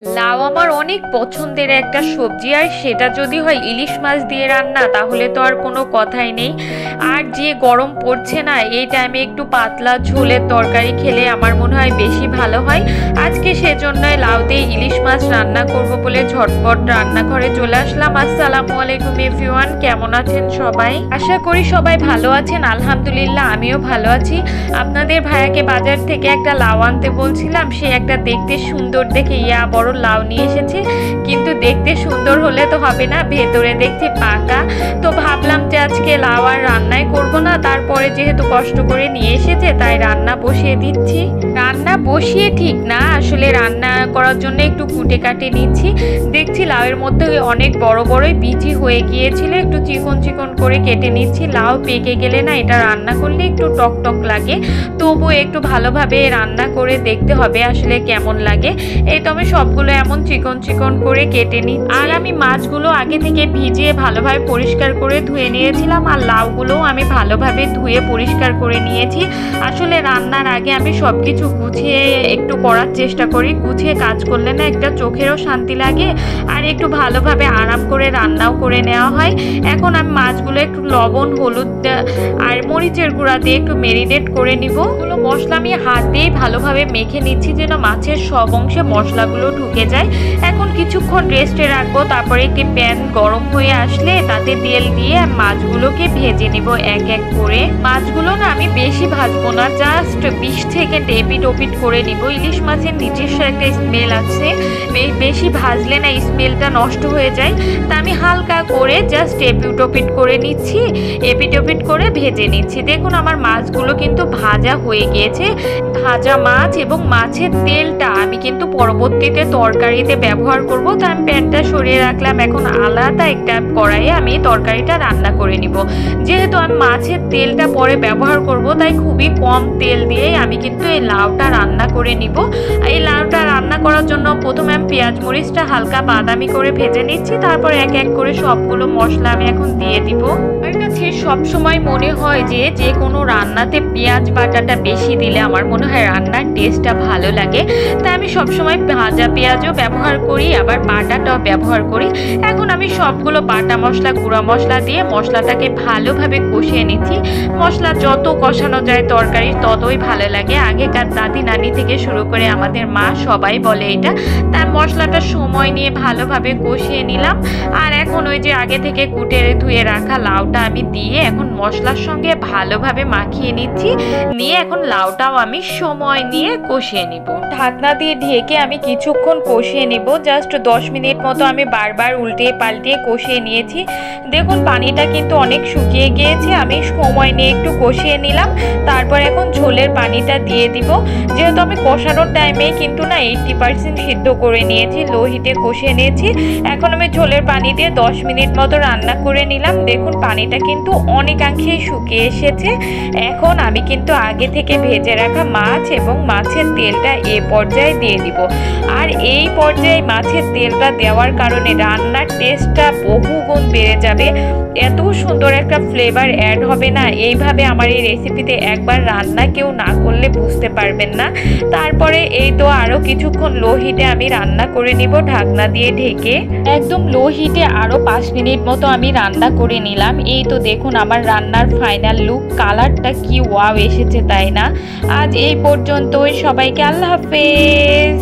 লাউ আমার অনেক পছন্দের একটা সবজি, আর সেটা যদি হয় ইলিশ মাছ দিয়ে রান্না তাহলে তো আর কোনো কথাই নেই। আর যে গরম পড়ছে না, এই টাইমে একটু পাতলা ঝোলের তরকারি খেলে আমার মনে হয় বেশি ভালো হয়। আজকে সেজন্যই লাউ দিয়ে ইলিশ মাছ রান্না করব বলে ঝটপট রান্নাঘরে চলে আসলাম। আসসালামু আলাইকুম এভরিওয়ান, কেমন আছেন সবাই? আশা করি সবাই ভালো আছেন। আলহামদুলিল্লাহ আমিও ভালো আছি। আপনাদের ভাইয়াকে বাজার থেকে একটা লাউ আনতে বলছিলাম, সে একটা দেখতে সুন্দর দেখে বড় লাউ নিয়ে এসেছে, কিন্তু দেখতে সুন্দর হলে তো হবে না, ভেতরে দেখছি পাকা। তো ভাবলাম যে আজকে লাউ আর রান্নাই করব না, তারপরে যেহেতু কষ্ট করে নিয়ে এসেছে তাই রান্না বসিয়ে দিচ্ছি। রান্না বসিয়ে ঠিক না, আসলে রান্না করার জন্য একটু কুটে কাটে নিচ্ছি। দেখছি লাউয়ের মধ্যে অনেক বড় বড়ই বিচি হয়ে গিয়েছিল, একটু চিকন চিকন করে কেটে নিচ্ছি। লাউ পেকে গেলে না এটা রান্না করলে একটু টক টক লাগে, তবু একটু ভালোভাবে রান্না করে দেখতে হবে আসলে কেমন লাগে। এই তো আমি সবগুলো এমন চিকন চিকন করে কেটে নিই। আর আমি মাছগুলো আগে থেকে ভিজিয়ে ভালোভাবে পরিষ্কার করে ধুয়ে নিয়েছিলাম, আর লাউগুলোও আমি ভালোভাবে ধুয়ে পরিষ্কার করে নিয়েছি। আসলে রান্নার আগে আমি সব কিছু গুছিয়ে একটু করার চেষ্টা করি, গুছিয়ে কাজ করলে না একটা চোখেরও শান্তি লাগে, আর একটু ভালোভাবে আরাম করে রান্নাও করে নেওয়া হয়। এখন আমি মাছগুলো একটু লবণ, হলুদ আর মরিচের গুঁড়া দিয়ে একটু মেরিনেট করে নিব। ওগুলো মশলা আমি হাত দিয়ে ভালোভাবে মেখে নিচ্ছি যেন মাছের সব অংশে মশলাগুলো ঢুকে যায়। এখন কিছুক্ষণ রেস্টে রাখবো, তারপরে একটি প্যান গরম হয়ে আসলে তাতে তেল দিয়ে মাছগুলোকে ভেজে নিব এক এক করে। মাছগুলো না আমি বেশি ভাজবো না, জাস্ট 20 সেকেন্ড এপিট ওপিট করে নিব। ইলিশ মাছের নিজস্ব একটা স্মেল আছে, বেশি ভাজলে না স্মেলটা নষ্ট হয়ে যায়। তা আমি হালকা করে জাস্ট এপিট ওপিট করে নিচ্ছি, এপিট ওপিট করে ভেজে নিচ্ছি। দেখুন আমার মাছগুলো কিন্তু ভাজা হয়ে গিয়েছে। ভাজা মাছ এবং মাছের তেলটা আমি কিন্তু পরবর্তীতে তরকারিতে ব্যবহার করব, তো আমি প্যানটা সরিয়ে রাখলাম। এখন আলাদা একটা কড়াইয়ে আমি তরকারিটা রান্না করে নিব। যেহেতু আমি মাছের তেলটা পরে ব্যবহার করব, তাই খুবই কম তেল দিয়েই আমি কিন্তু এই লাউটা রান্না করে নিব। এই লাউটা রান্না করার জন্য প্রথমে আমি পেঁয়াজ মরিচটা হালকা বাদামি করে ভেজে নিচ্ছি, তারপর এক এক করে সবগুলো মশলা আমি এখন দিয়ে দিব। আমার কাছে সবসময় মনে হয় যে কোনো রান্নাতে পেঁয়াজ বাটাটা বেশি দিলে আমার মনে হয় রান্নার টেস্টটা ভালো লাগে, তাই আমি সবসময় ভাজা পেঁয়াজও ব্যবহার করি, আবার বাটাটাও ব্যবহার করি। এখন আমি সবগুলো বাটা মশলা, গুঁড়া মশলা দিয়ে মশলাটাকে ভালোভাবে কষিয়ে নিচ্ছি। মশলা যত কষানো যায় তরকারি ততই ভালো লাগে। আগেকার দাদি নানি থেকে শুরু করে আমাদের মা সবাই বলে এটা। তাই মশলাটা সময় নিয়ে ভালোভাবে কষিয়ে নিলাম। আর এখন ওই যে আগে থেকে কুটে ধুয়ে রাখা লাউটা আমি দিয়ে এখন মশলার সঙ্গে ভালোভাবে মাখিয়ে নিচ্ছি। নিয়ে এখন লাউটাও আমি সময় নিয়ে কষিয়ে নিব। ঢাকনা দিয়ে ঢেকে আমি কিছুক্ষণ কষিয়ে নিব, জাস্ট 10 মিনিট মতো আমি বারবার উল্টিয়ে পাল্টিয়ে কষিয়ে নিয়েছি। দেখুন পানিটা কিন্তু অনেক শুকিয়ে গিয়েছে, আমি সময় নিয়ে একটু কষিয়ে নিলাম। তারপর এখন ঝোলের পানিটা দিয়ে দিব। যেহেতু আমি কষানোর টাইমেই কিন্তু না 80% সিদ্ধ করে নিয়েছি, লো হিটে কষিয়ে নিয়েছি। এখন আমি ঝোলের পানি দিয়ে 10 মিনিট মতো রান্না করে নিলাম। দেখুন পানিটা কিন্তু অনেকাংশেই শুকিয়ে এসেছে। এখন আমি কিন্তু আগে থেকে ভেজে রাখা মাছ এবং মাছের তেলটা এ পর্যায়ে দিয়ে দিব। আর এই পর্যায়ে মাছের তেলটা দেওয়ার কারণে রান্নার টেস্টটা বহুগুণ বেড়ে যাবে, এত সুন্দর একটা ফ্লেভার অ্যাড হবে না। এইভাবে আমার এই রেসিপিতে একবার রান্না কেউ না করলে বুঝতে পারবেন না। তারপরে এই তো আরও কিছুক্ষণ লো হিটে আমি রান্না করে নিব ঢাকনা দিয়ে ঢেকে। একদম লো হিটে আরও 5 মিনিট মতো আমি রান্না করে নিলাম। এই তো দেখুন আমার রান্নার ফাইনাল লুক, কালারটা কি ওয়াও এসেছে তাই না? আজ এই পর্যন্তই, সবাইকে আল্লাহ হাফেজ।